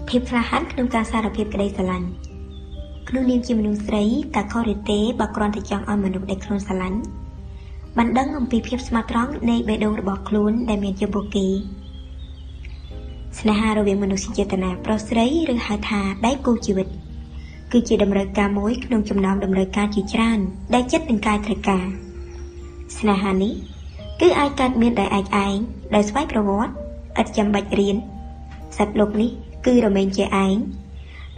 ភាពក្លាហានក្នុងការសារភាពក្តីស្រឡាញ់ក្នុងនាមជាមនុស្សស្រីតើខុសឬទេបើគ្រាន់តែចង់ឲ្យមនុស្សដែលខ្លួនស្រឡាញ់បានដឹងអំពីភាពស្មោះត្រង់នៃបេះដូងរបស់ខ្លួនដែលមានចំពោះគេស្នេហារវាងមនុស្សចេតនាប្រុសស្រីឬហៅថាដៃគូជីវិតគឺជាតម្រូវការមួយក្នុងចំណោមតម្រូវការជាច្រើនដែលចិត្តនិងកាយត្រូវការស្នេហានេះគឺអាចកើតមានដោយឯកឯងដោយស្វ័យប្រវត្តិឥតចាំបាច់រៀនសត្វលោកនេះគឺរមែងជាឯង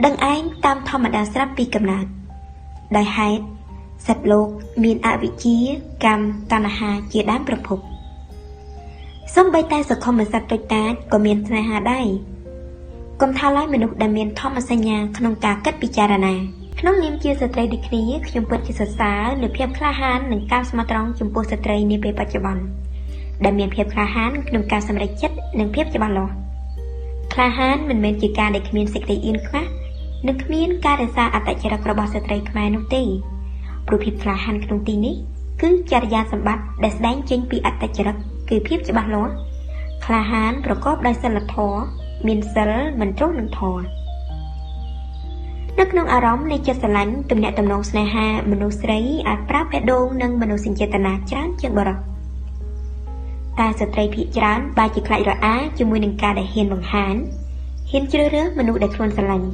ដឹងឯងតាមធម្មតាស្រាប់ពីកំណើតដោយហេតុសត្វលោកមានអវិជ្ជាកម្មតណ្ហាជាដើមប្រភពសូម្បីតែសង្គមសត្វតូចតាចក៏មានស្នេហាដែរកុំថាឡើយមនុស្សដែលមានធម្មសញ្ញាក្នុងការគិតពិចារណាក្នុងនាមជាស្ត្រីដូចគ្នាខ្ញុំពិតជាសរសើរនូវភាពក្លាហាននិងការស្មោះត្រង់ចំពោះស្ត្រីនាពេលបច្ចុប្បន្នដែលមានភាពក្លាហានក្នុងការសម្រេចចិត្តនិងភាពច្បាស់លាស់ក្លាហានមិនមែនជាការដែលគ្មានសេចក្តីអៀនខ្មាស់និងគ្មានការរក្សាអត្តចរិតរបស់ស្ត្រីខ្មែរនោះទេព្រោះភាពក្លាហានក្នុងទីនេះគឺចរិយាសម្បត្តិដែលស្ដែងចេញពីអត្តចរិតគឺភាពច្បាស់លាស់ក្លាហានប្រកបដោយសីលធម៌មានសិលមិនទ្រុងនឹងធម៌នៅក្នុងអារម្មណ៍នៃចិត្តស្រឡាញ់ទំនាក់ទំនងស្នេហាមនុស្សស្រីអាចប្រើបេះដូងនិងមនោសញ្ចេតនាច្រើនជាងបុរសតែស្ត្រីភាគច្រើនបែរជាខ្លាចរអាជាមួយនឹងការដែលហ៊ានបង្ហាញហ៊ានជ្រើសរើសមនុស្សដែលខ្លួនស្រឡាញ់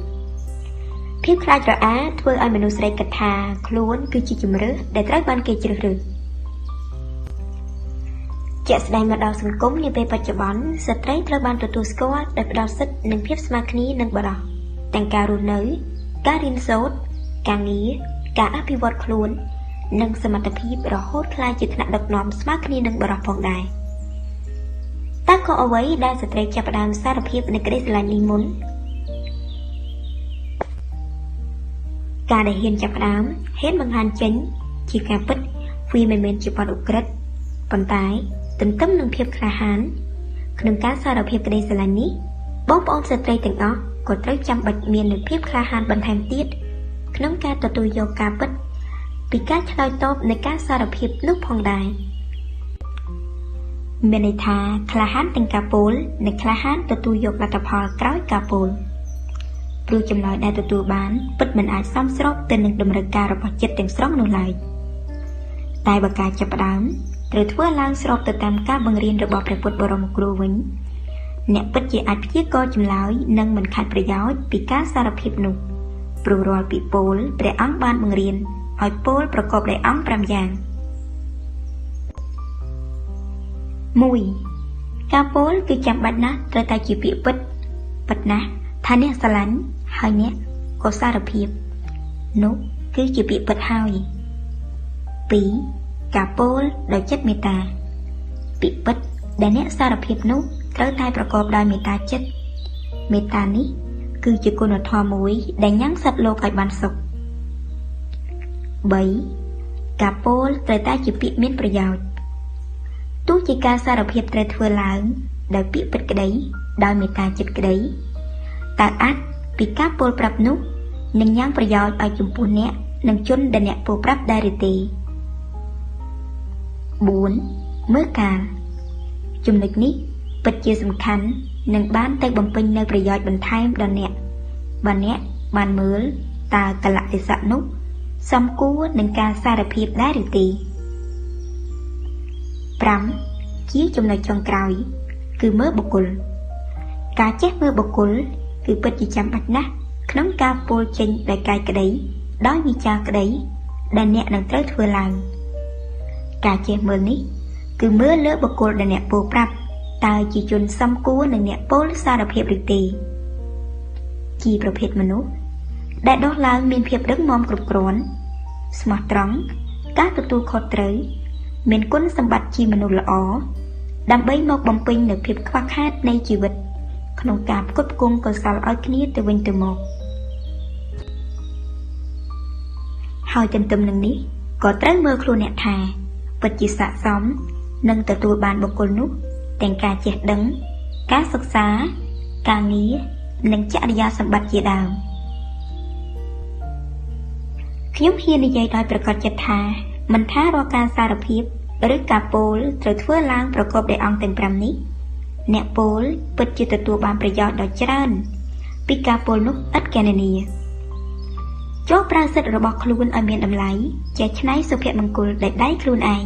ភាពខ្លាចរអាធ្វើឲ្យមនុស្សស្រីគិតថាខ្លួនគឺជាជម្រើសដែលត្រូវបានគេជ្រើសរើសជាក់ស្ដែងមកដល់សង្គមនាពេលបច្ចុប្បន្នស្ត្រីត្រូវបានទទួលស្គាល់ដោយផ្ដល់សិទ្ធិនិងភាពស្មើគ្នានឹងបុរសទាំងការរស់នៅការរៀនសូត្រការងារការអភិវឌ្ឍខ្លួននិងសមត្ថភាពរហូតក្លាយជាថ្នាក់ដឹកនាំស្មើគ្នានឹងបុរសផងដែរតើក៏អ្វីដែលស្ត្រីចាប់ផ្ដើមសារភាពនៃក្តីស្រឡាញ់នេះមុនការដែលហ៊ានចាប់ផ្ដើមហ៊ានបង្ហាញចេញជាការពិតវាមិនមែនជាបទឧក្រិដ្ឋប៉ុន្តែទន្ទឹមនឹងភាពក្លាហានក្នុងការសារភាពក្តីស្រឡាញ់នេះបងប្អូនស្ត្រីទាំងអស់ក៏ត្រូវចាំបាច់មាននូវភាពក្លាហានបន្ថែមទៀតក្នុងការទទួលយកការពិតពីការឆ្លើយតបនៃការសារភាពនោះផងដែរមានន័យថាក្លាហានទាំងការពោលនិងក្លាហានទទួលយកលទ្ធផលក្រោយការពោលព្រោះចម្លើយដែលទទួលបានពិតមិនអាចសមស្របទៅនឹងតម្រូវការរបស់ចិត្តទាំងស្រុងនោះឡើយតែបើការចាប់ផ្ដើមត្រូវធ្វើឡើងស្របទៅតាមការបង្រៀនរបស់ព្រះពុទ្ធបរមគ្រូវិញអ្នកពិតជាអាចព្យាករណ៍ចម្លើយនិងមិនខាត់ប្រយោជន៍ពីការសារភាពនោះព្រោះរាល់ពីពោលព្រះអង្គបានបង្រៀនឲ្យពោលប្រកបដោយអង្គ5យ៉ាង 1. ការពោលគឺចាំបាច់ណាស់ត្រូវតែជាពាក្យពិតណាស់ថាអ្នកស្រឡាញ់ហើយអ្នកក៏សារភាពនោះគឺជាពាក្យពិតហើយ 2. ការពោលដោយចិត្តមេត្តាពាក្យពិតដែលអ្នកសារភាពនោះត្រូវតែប្រកបដោយមេត្តាចិត្តមេត្តានេះគឺជាគុណធម៌មួយដែលញ៉ាំងសត្វលោកឲ្យបានសុខ 3. ការពោលត្រូវតែជាពាក្យមានប្រយោជន៍ទោះជាការសារភាពត្រូវធ្វើឡើងដោយពាក្យពិតក្តីដោយមេត្តាចិត្តក្តីតើអាចពីការពោលប្រាប់នោះនឹងញ៉ាំងប្រយោជន៍ឲ្យចំពោះអ្នកនិងជនដែលអ្នកពោលប្រាប់ដែរឬទេ 4. មើលកាលចំណុចនេះពិតជាសំខាន់និងបានទៅបំពេញនៅប្រយោជន៍បន្ថែមដល់អ្នកបើអ្នកបានមើលតើកលៈទេសៈនោះសមគួរនឹងការសារភាពដែរឬទេ 5. ជាចំណុចចុងក្រោយគឺមើលបុគ្គលការចេះមើលបុគ្គលគឺពិតជាចាំបាច់ណាស់ក្នុងការពោលចេញដោយកាយក្តីដោយវិចារក្តីដែលអ្នកនឹងត្រូវធ្វើឡើងការចេះមើលនេះគឺមើលលើបុគ្គលដែលអ្នកពោលប្រាប់តើជាជនសមគួរនឹងអ្នកពោលសារភាពឬទេជាប្រភេទមនុស្សដែលដោះឡើងមានភាពរឹងមាំគ្រប់គ្រាន់ស្មោះត្រង់ការទទួលខុសត្រូវមានគុណសម្បត្តិជាមនុស្សល្អដើម្បីមកបំពេញនូវភាពខ្វះខាតនៃជីវិតក្នុងការផ្គត់ផ្គង់កុសលឲ្យគ្នាទៅវិញទៅមកហើយទន្ទឹមនឹងនេះក៏ត្រូវមើលខ្លួនអ្នកថាពិតជាស័ក្តិសមនឹងទទួលបានបុគ្គលនោះទាំងការចេះដឹងការសិក្សាការងារនិងចរិយាសម្បត្តិជាដើមខ្ញុំហ៊ាននិយាយដោយប្រកាសចិត្តថាមិនថារាល់ការសារភាពឬការពោលត្រូវធ្វើឡើងប្រកបដោយអង្គទាំង5នេះអ្នកពោលពិតជាទទួលបានប្រយោជន៍ដ៏ច្រើន ពីការពលនោះឥតកណនីចូលប្រើសិទ្ធិរបស់ខ្លួនឲ្យមានតម្លៃជាឆ្នៃសុភមង្គលដោយដៃខ្លួនឯង